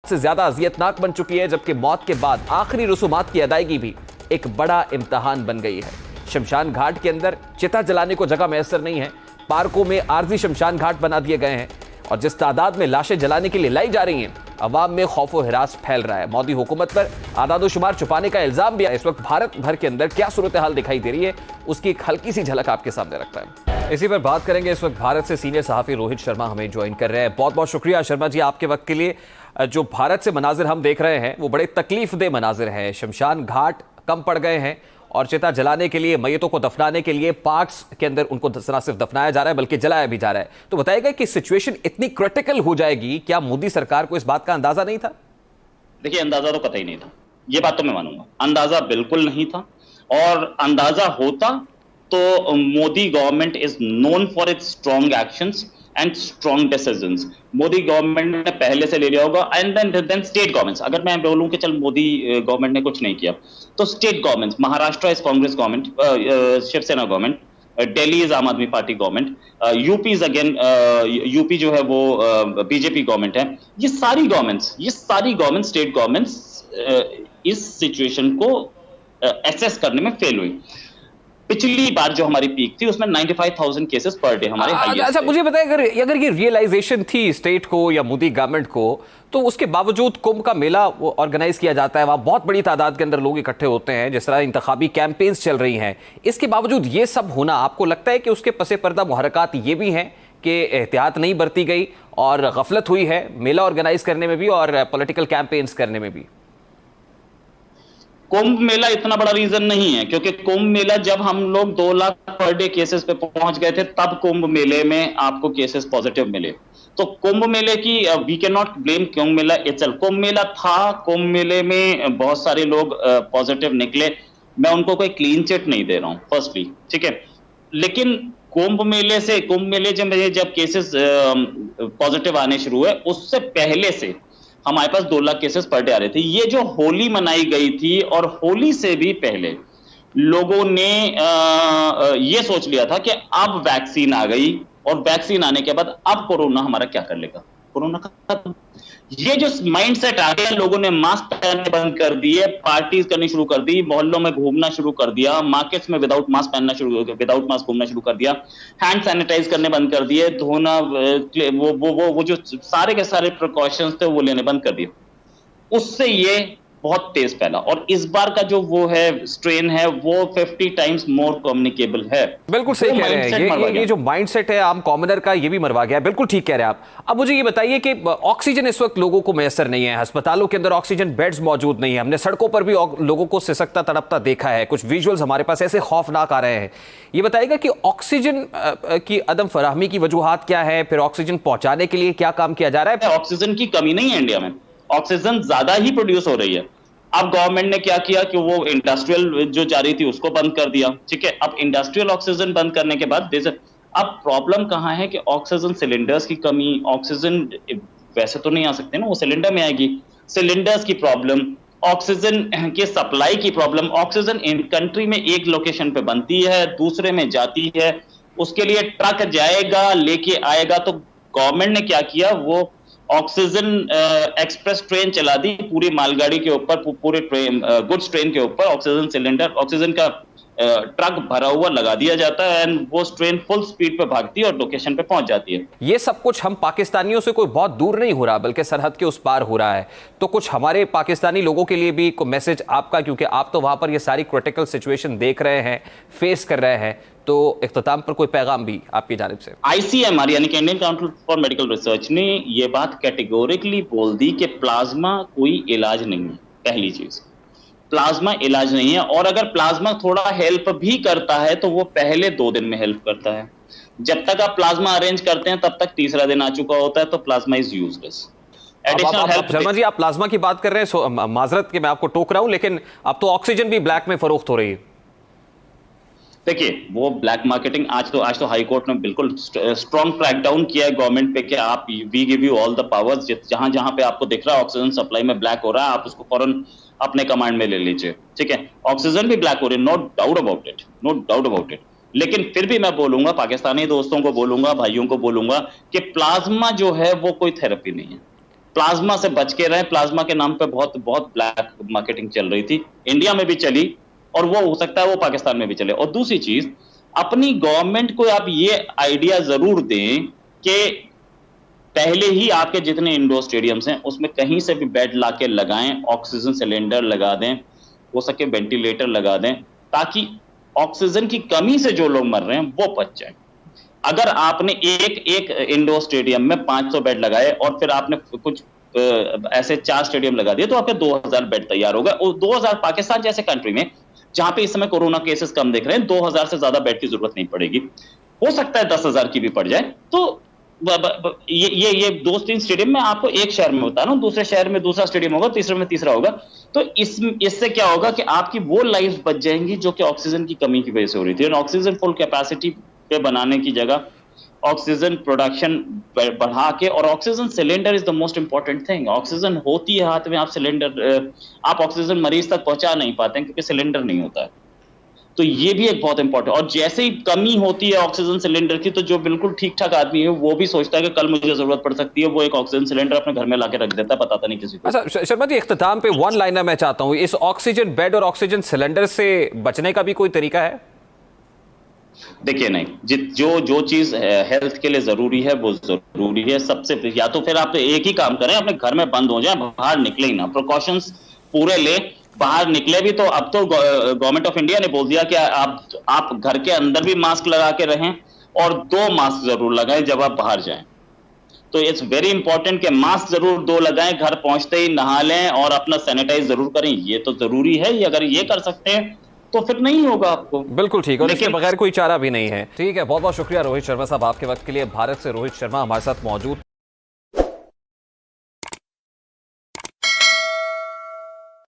से ज्यादा अजियतनाक बन चुकी है, जबकि मौत के बाद आखिरी रसूमात की अदायगी भी एक बड़ा इम्तहान बन गई है। शमशान घाट के अंदर चिता जलाने को जगह मैसर नहीं है, पार्कों में आरजी शमशान घाट बना दिए गए हैं और जिस तादाद में लाशें जलाने के लिए लाई जा रही हैं, अवाम में खौफ व हिरास फैल रहा है। मोदी हुकूमत पर आदादोशुमार छुपाने का इल्जाम भी है। इस वक्त भारत भर के अंदर क्या सूरत हाल दिखाई दे रही है, उसकी एक हल्की सी झलक आपके सामने रखता है। इसी पर बात करेंगे। इस वक्त भारत से सीनियर सहाफी रोहित शर्मा हमें ज्वाइन कर रहे हैं। बहुत बहुत शुक्रिया शर्मा जी आपके वक्त के लिए। जो भारत से मनाजिर हम देख रहे हैं वो बड़े तकलीफ दे मनाजिर हैं। शमशान घाट कम पड़ गए हैं और चिता जलाने के लिए, मैयतों को दफनाने के लिए पार्क्स के अंदर उनको न सिर्फ दफनाया जा रहा है बल्कि जलाया भी जा रहा है। तो बताइएगा कि सिचुएशन इतनी क्रिटिकल हो जाएगी, क्या मोदी सरकार को इस बात का अंदाजा नहीं था? देखिए, अंदाजा तो कतई नहीं था, ये बात तो मैं मानूंगा। अंदाजा बिल्कुल नहीं था, और अंदाजा होता तो Modi government is known for its strong actions and strong decisions. Modi government ने पहले से ले लिया होगा। एंड देन स्टेट गवर्नमेंट्स, अगर मैं बोलूं कि चल मोदी गवर्नमेंट ने कुछ नहीं किया, तो state governments, Maharashtra is Congress government, Shivsena government, Delhi is Aam Aadmi Party government, UP is again, UP जो है वो बीजेपी गवर्नमेंट है। ये सारी गवर्नमेंट स्टेट गवर्नमेंट्स इस सिचुएशन को एसेस करने में फेल हुई। पिछली बार जो हमारी पीक थी उसमें 95,000 केसेस पर डे हमारे हाईएस्ट। अच्छा, मुझे बताएं, अगर ये रियलाइजेशन थी स्टेट को या मोदी गवर्नमेंट को, तो उसके बावजूद कुंभ का मेला ऑर्गेनाइज किया जाता है, वहां बहुत बड़ी तादाद के अंदर लोग इकट्ठे होते हैं, जिस तरह इंतखाबी कैंपेन्स चल रही हैं, इसके बावजूद ये सब होना, आपको लगता है कि उसके पसे पर्दा मुहर्रकात ये भी हैं कि एहतियात नहीं बरती गई और गफलत हुई है मेला ऑर्गेनाइज करने में भी और पॉलिटिकल कैंपेन्स करने में भी? कुंभ मेला इतना बड़ा रीजन नहीं है, क्योंकि कुंभ मेला जब हम लोग 2 लाख पर डे केसेस पे पहुंच गए थे, तब कुंभ मेले में आपको केसेस पॉजिटिव मिले। तो कुंभ मेले की we can not blame Kumbh Mela itself. Kumbh Mela था, कुंभ मेले में बहुत सारे लोग पॉजिटिव निकले, मैं उनको कोई क्लीन चिट नहीं दे रहा हूं फर्स्टली, ठीक है। लेकिन कुंभ मेले जब केसेस पॉजिटिव आने शुरू हुए, उससे पहले से हमारे पास 2 लाख केसेस पर डे आ रहे थे। ये जो होली मनाई गई थी, और होली से भी पहले लोगों ने ये सोच लिया था कि अब वैक्सीन आ गई, और वैक्सीन आने के बाद अब कोरोना हमारा क्या कर लेगा, कोरोना खत्म। ये जो माइंडसेट आ गया, लोगों ने मास्क पहनने बंद कर दिए, पार्टीज करनी शुरू कर दी, मोहल्लों में घूमना शुरू कर दिया, मार्केट्स में विदाउट मास्क घूमना शुरू कर दिया, हैंड सैनिटाइज करने बंद कर दिए, धोना, वो जो सारे के सारे प्रिकॉशंस थे वो लेने बंद कर दिए। उससे ये बहुत तेज फैला, और इस बार का जो वो है स्ट्रेन है वो 50 टाइम्स मोर कम्युनिकेबल है। बिल्कुल सही कह रहे हैं। ये जो माइंडसेट है आम कॉमनर का, ये भी मरवा गया है। बिल्कुल ठीक कह रहे हैं आप। अब मुझे ये बताइए कि ऑक्सीजन इस वक्त लोगों को मैसर नहीं है, अस्पतालों के अंदर ऑक्सीजन बेड्स मौजूद नहीं है, हमने सड़कों पर भी लोगों को सिसकता तड़पता देखा है, कुछ विजुअल्स हमारे पास ऐसे खौफनाक आ रहे हैं। ये बताइएगा कि ऑक्सीजन की अदम फराहमी की वजूहात क्या है, फिर ऑक्सीजन पहुंचाने के लिए क्या काम किया जा रहा है? ऑक्सीजन की कमी नहीं है इंडिया में, ऑक्सीजन ज्यादा ही प्रोड्यूस हो रही है। अब गवर्नमेंट ने क्या किया कि वो इंडस्ट्रियल जो जा रही थी उसको बंद कर दिया, ठीक है। अब इंडस्ट्रियल ऑक्सीजन बंद करने के बाद अब प्रॉब्लम कहां है कि ऑक्सीजन सिलेंडर्स की कमी। ऑक्सीजन वैसे तो नहीं आ सकते ना, वो सिलेंडर में आएगी, सिलेंडर्स की प्रॉब्लम, ऑक्सीजन के सप्लाई की प्रॉब्लम। ऑक्सीजन इन कंट्री में एक लोकेशन पे बनती है, दूसरे में जाती है, उसके लिए ट्रक जाएगा, लेके आएगा। तो गवर्नमेंट ने क्या किया, वो ऑक्सीजन एक्सप्रेस ट्रेन चला दी पूरी मालगाड़ी के ऊपर, पूरे गुड्स ट्रेन के ऊपर ऑक्सीजन सिलेंडर, ऑक्सीजन का ट्रक भरा हुआ लगा दिया जाता है, एंड वो ट्रेन फुल स्पीड पे भागती है और लोकेशन पे पहुंच जाती है। ये सब कुछ हम पाकिस्तानियों से कोई बहुत दूर नहीं हो रहा, बल्कि सरहद के उस पार हो रहा है। तो कुछ हमारे पाकिस्तानी लोगों के लिए भी कोई मैसेज आपका, क्योंकि आप तो वहां पर ये सारी क्रिटिकल सिचुएशन देख रहे हैं, फेस कर रहे हैं, तो इख्तिताम पर कोई पैगाम भी आपकी जानिब से? ICMR यानी कि Indian council for medical research ने ये बात कैटेगोरिकली बोल दी कि प्लाज्मा कोई इलाज नहीं है। पहली चीज, प्लाज्मा इलाज नहीं है, और अगर प्लाज्मा थोड़ा हेल्प भी करता है तो वो पहले 2 दिन में हेल्प करता है। जब तक आप प्लाज्मा अरेंज करते हैं तब तक तीसरा दिन आ चुका होता है, तो plasma is useless. Sharma ji, आप प्लाज्मा की बात कर रहे हैं, माजरत के मैं आपको टोक रहा हूं, लेकिन अब तो ऑक्सीजन भी ब्लैक में फरोख्त हो रही है। देखिए, वो ब्लैक मार्केटिंग आज तो हाई कोर्ट ने बिल्कुल स्ट्रॉन्ग क्रैकडाउन किया है गवर्नमेंट पे कि आप, we give you all the powers, जहां जहां पे आपको दिख रहा है ऑक्सीजन सप्लाई में ब्लैक हो रहा है, आप उसको फौरन अपने कमांड में ले लीजिए, ठीक है। ऑक्सीजन भी ब्लैक हो रही है, नो डाउट अबाउट इट। लेकिन फिर भी मैं बोलूंगा, पाकिस्तानी दोस्तों को बोलूंगा, भाइयों को बोलूंगा कि प्लाज्मा जो है वो कोई थेरेपी नहीं है। प्लाज्मा से बच के रहें। प्लाज्मा के नाम पे बहुत बहुत ब्लैक मार्केटिंग चल रही थी, इंडिया में भी चली, और वो हो सकता है वो पाकिस्तान में भी चले। और दूसरी चीज, अपनी गवर्नमेंट को आप ये आइडिया जरूर दें कि पहले ही आपके जितने इंडोर स्टेडियम्स हैं उसमें कहीं से भी बेड लाके लगाएं, ऑक्सीजन सिलेंडर लगा दें, हो सके वेंटिलेटर लगा दें, ताकि ऑक्सीजन की कमी से जो लोग मर रहे हैं वो बच जाए। अगर आपने एक इंडोर स्टेडियम में 500 बेड लगाए और फिर आपने कुछ ऐसे 4 स्टेडियम लगा दिए, तो आपके 2000 बेड तैयार होगा। और 2000 पाकिस्तान जैसे कंट्री में जहां पे इस समय कोरोना केसेस कम दिख रहे हैं, 2000 से ज्यादा बेड की जरूरत नहीं पड़ेगी। हो सकता है 10,000 की भी पड़ जाए। तो ये 2-3 स्टेडियम में आपको एक शहर में बता रहा हूं, दूसरे शहर में दूसरा स्टेडियम होगा, तीसरे में तीसरा होगा। तो इससे क्या होगा कि आपकी वो लाइफ बच जाएंगी जो कि ऑक्सीजन की कमी की वजह से हो रही थी। और ऑक्सीजन फुल कैपेसिटी पे बनाने की जगह ऑक्सीजन प्रोडक्शन बढ़ा के, और oxygen cylinder is the most important thing. Oxygen होती है हाथ में, आप ऑक्सीजन मरीज तक पहुंचा नहीं पाते हैं क्योंकि सिलेंडर नहीं होता है। तो ये भी एक बहुत इंपॉर्टेंट, और जैसे ही कमी होती है ऑक्सीजन सिलेंडर की, तो जो बिल्कुल ठीक ठाक आदमी है वो भी सोचता है कि कल मुझे जरूरत पड़ सकती है, वो एक ऑक्सीजन सिलेंडर अपने घर में लाके रख देता है, बताता नहीं किसी को। अच्छा शर्मा जी, इख्तिताम पे वन लाइनर मैं चाहता हूं, इस ऑक्सीजन बेड और ऑक्सीजन सिलेंडर से बचने का भी कोई तरीका है? देखिए नहीं, जो चीज हेल्थ के लिए जरूरी है वो जरूरी है सबसे। या तो फिर आप एक ही काम करें, अपने घर में बंद हो जाए, बाहर निकले ही ना, प्रिकॉशंस पूरे ले। बाहर निकले भी तो अब तो गवर्नमेंट ऑफ इंडिया ने बोल दिया कि आप घर के अंदर भी मास्क लगा के रहें, और 2 मास्क जरूर लगाएं जब आप बाहर जाएं। तो इट्स वेरी इंपॉर्टेंट कि मास्क जरूर 2 लगाएं, घर पहुंचते ही नहा लें और अपना सैनिटाइज जरूर करें। ये तो जरूरी है, ये अगर ये कर सकते हैं तो फिर नहीं होगा आपको। बिल्कुल ठीक, और इसके बगैर कोई चारा भी नहीं है। ठीक है, बहुत बहुत शुक्रिया रोहित शर्मा साहब आपके वक्त के लिए। भारत से रोहित शर्मा हमारे साथ मौजूद